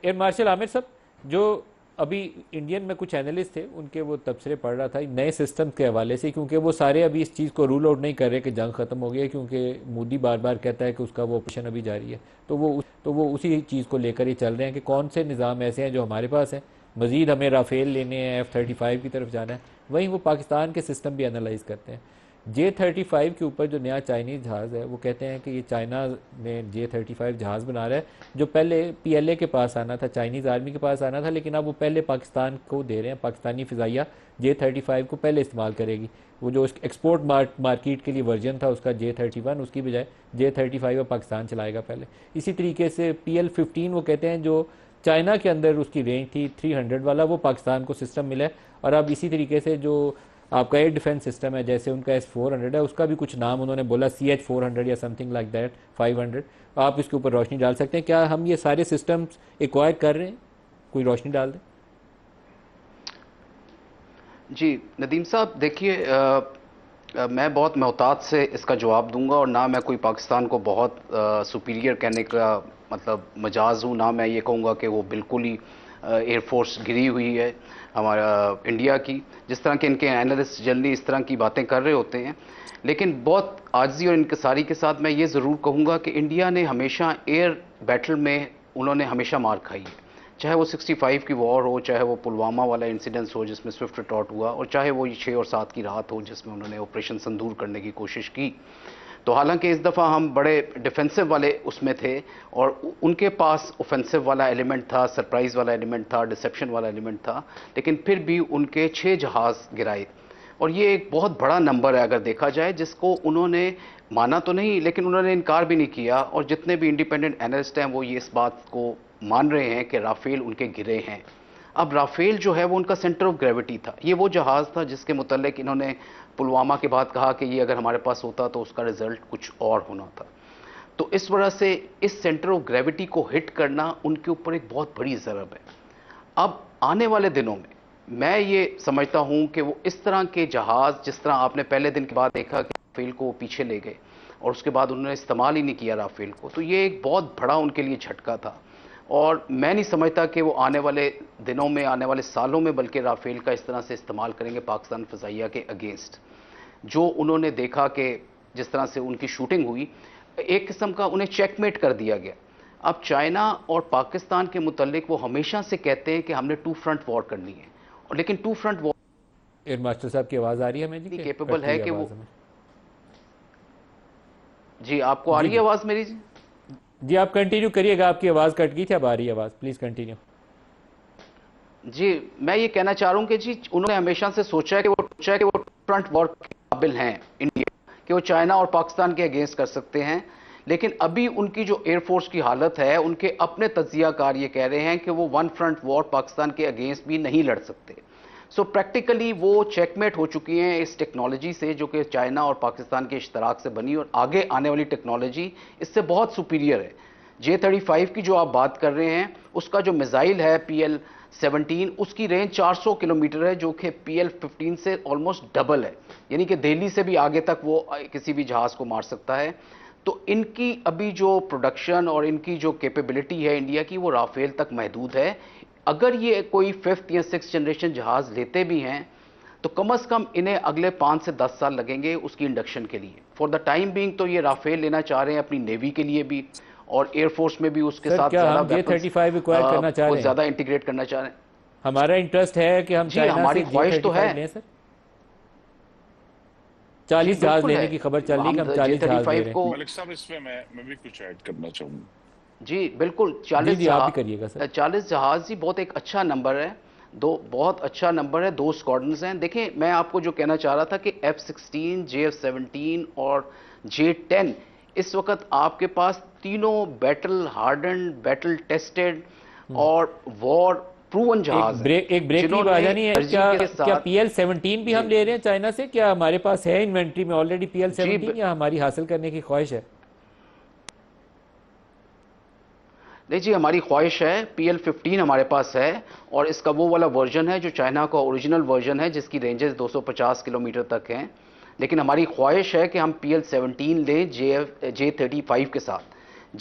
Air marshal Aamir साहब, जो अभी इंडियन में कुछ एनालिस्ट थे, उनके वो तबसरे पढ़ रहा था नए सिस्टम के हवाले से, क्योंकि वो सारे अभी इस चीज़ को रूल आउट नहीं कर रहे कि जंग खत्म हो गई है, क्योंकि मोदी बार बार कहता है कि उसका वो ऑपरेशन अभी जारी है। तो वो उसी चीज़ को लेकर ही चल रहे हैं कि कौन से निज़ाम ऐसे हैं जो हमारे पास हैं, मज़ीद हमें राफेल लेने हैं, F-35 की तरफ जाना है। वहीं वो पाकिस्तान के सिस्टम भी एनालाइज करते हैं। J-35 के ऊपर जो नया चाइनीज़ जहाज़ है, वो कहते हैं कि ये चाइना ने J-35 जहाज़ बना रहा है, जो पहले PLA के पास आना था, चाइनीज़ आर्मी के पास आना था, लेकिन अब वो पहले पाकिस्तान को दे रहे हैं। पाकिस्तानी फ़िज़ाइया J-35 को पहले इस्तेमाल करेगी। वो जो एक्सपोर्ट मार्केट के लिए वर्जन था उसका J-31, उसकी बजाय J-35 पाकिस्तान चलाएगा पहले। इसी तरीके से PL-15 वो कहते हैं, जो चाइना के अंदर उसकी रेंज थी 300 वाला, वो पाकिस्तान को सिस्टम मिला है। और अब इसी तरीके से जो आपका एयर डिफेंस सिस्टम है, जैसे उनका S-400 है, उसका भी कुछ नाम उन्होंने बोला, CH-400 या समथिंग लाइक दैट 500। आप इसके ऊपर रोशनी डाल सकते हैं, क्या हम ये सारे सिस्टम्स एक्वायर कर रहे हैं? कोई रोशनी डाल दें। जी नदीम साहब, देखिए, मैं बहुत मोहतात से इसका जवाब दूंगा, और ना मैं कोई पाकिस्तान को बहुत सुपीरियर कहने का मतलब मजाज हूँ, ना मैं ये कहूँगा कि वो बिल्कुल ही एयरफोर्स गिरी हुई है हमारा इंडिया की, जिस तरह के इनके एनालिस्ट जनरली इस तरह की बातें कर रहे होते हैं। लेकिन बहुत आजिज़ी और इनकसारी के साथ मैं ये ज़रूर कहूँगा कि इंडिया ने हमेशा एयर बैटल में उन्होंने हमेशा मार खाई है। चाहे वो 65 की वॉर हो, चाहे वो पुलवामा वाला इंसिडेंस हो जिसमें स्विफ्ट रिटॉर्ट हुआ, और चाहे वो 6 और 7 की रात हो जिसमें उन्होंने ऑपरेशन संदूर करने की कोशिश की। तो हालांकि इस दफ़ा हम बड़े डिफेंसिव वाले उसमें थे, और उनके पास ऑफेंसिव वाला एलिमेंट था, सरप्राइज़ वाला एलिमेंट था, डिसेप्शन वाला एलिमेंट था, लेकिन फिर भी उनके 6 जहाज़ गिराए। और ये एक बहुत बड़ा नंबर है अगर देखा जाए, जिसको उन्होंने माना तो नहीं, लेकिन उन्होंने इनकार भी नहीं किया। और जितने भी इंडिपेंडेंट एनालिस्ट हैं वो ये इस बात को मान रहे हैं कि राफेल उनके गिरे हैं। अब राफेल जो है वो उनका सेंटर ऑफ ग्रेविटी था, ये वो जहाज़ था जिसके मुतल्लिक इन्होंने पुलवामा के बाद कहा कि ये अगर हमारे पास होता तो उसका रिजल्ट कुछ और होना था। तो इस वजह से इस सेंटर ऑफ ग्रेविटी को हिट करना उनके ऊपर एक बहुत बड़ी ज़रब है। अब आने वाले दिनों में मैं ये समझता हूं कि वो इस तरह के जहाज़, जिस तरह आपने पहले दिन के बाद देखा कि राफेल को वो पीछे ले गए और उसके बाद उन्होंने इस्तेमाल ही नहीं किया राफेल को, तो ये एक बहुत बड़ा उनके लिए झटका था। और मैं नहीं समझता कि वो आने वाले दिनों में, आने वाले सालों में, बल्कि राफेल का इस तरह से इस्तेमाल करेंगे पाकिस्तान फ़िज़ाइया के अगेंस्ट। जो उन्होंने देखा कि जिस तरह से उनकी शूटिंग हुई, एक किस्म का उन्हें चेकमेट कर दिया गया। अब चाइना और पाकिस्तान के मुतल्लिक वो हमेशा से कहते हैं कि हमने टू फ्रंट वॉर करनी है, और लेकिन two front war air master साहब की आवाज़ आ रही है हमें जी, केपेबल कट रही है है कि वो। आवाज़ हमें? जी, आपको आ जी रही है जी आवाज़ मेरी? जी जी, आप कंटिन्यू करिएगा, आपकी आवाज़ कट गई थी, अब आ रही है आवाज़, प्लीज़ कंटिन्यू। जी, मैं ये कहना चाह रहा हूं कि जी उन्होंने हमेशा से सोचा है कि वो फ्रंट वॉर के काबिल हैं इंडिया, कि वो चाइना और पाकिस्तान के अगेंस्ट कर सकते हैं। लेकिन अभी उनकी जो एयरफोर्स की हालत है, उनके अपने तज्जियाकार ये कह रहे हैं कि वो वन फ्रंट वॉर पाकिस्तान के अगेंस्ट भी नहीं लड़ सकते। सो प्रैक्टिकली वो चेकमेट हो चुकी हैं इस टेक्नोलॉजी से, जो कि चाइना और पाकिस्तान के इश्तराक से बनी, और आगे आने वाली टेक्नोलॉजी इससे बहुत सुपीरियर है। J-35 की जो आप बात कर रहे हैं, उसका जो मिसाइल है PL-17, उसकी रेंज 400 किलोमीटर है, जो कि PL-15 से ऑलमोस्ट डबल है। यानी कि दिल्ली से भी आगे तक वो किसी भी जहाज़ को मार सकता है। तो इनकी अभी जो प्रोडक्शन और इनकी जो कैपेबिलिटी है इंडिया की, वो राफेल तक महदूद है। अगर ये कोई 5th या 6th जनरेशन जहाज़ लेते भी हैं, तो कम से कम इन्हें अगले 5 से 10 साल लगेंगे उसकी इंडक्शन के लिए। फॉर द टाइम बीइंग तो ये राफेल लेना चाह रहे हैं अपनी नेवी के लिए भी, और एयरफोर्स में भी उसके सर, साथ क्या ज़्यादा हम वेपन्स J-35 एक्वायर करना चाह को रहे हैं? ज़्यादा इंटीग्रेट करना चाह रहे हैं। हमारा इंटरेस्ट है कि हम जी, चाइना हमारी से ख्वाहिश तो है। J-35 लें सर। जी 40 जहाज बिल्कुल है। लेने की खबर चल रही है कि हम हम जे 40 थर्टी जहाज ले फाइव रहे हैं। को, मलिक साहब, इसमें मैं भी कुछ ऐड करना चाहूँगा। जी बिल्कुल, जी 40 जी, आप भी करिएगा सर। 40 जहाज ही बहुत एक अच्छा नंबर है। दो बहुत अच्छा नंबर है, 2 स्क्वाड्रन्स हैं। देखिए, मैं आपको जो कहना चाह रहा था कि F-16, JF-17 और J-10 इस वक्त आपके पास तीनों बैटल हार्डन्ड, बैटल टेस्टेड और वॉर प्रूवन जहाज हैं, एक ब्रेक की आ जिन्होंने जानी है, एनर्जी क्या के क्या साथ। PL-17 भी हम जी ले रहे हैं चाइना से? क्या हमारे पास है इन्वेंट्री में ऑलरेडी जी PL-17, या हमारी हासिल करने की ख्वाहिश है? नहीं जी, हमारी ख्वाहिश है। PL-15 हमारे पास है, और इसका वो वाला वर्जन है जो चाइना का ओरिजिनल वर्जन है, जिसकी रेंजेस 250 किलोमीटर तक हैं। लेकिन हमारी ख्वाहिश है कि हम PL-17 लें J-35 के साथ।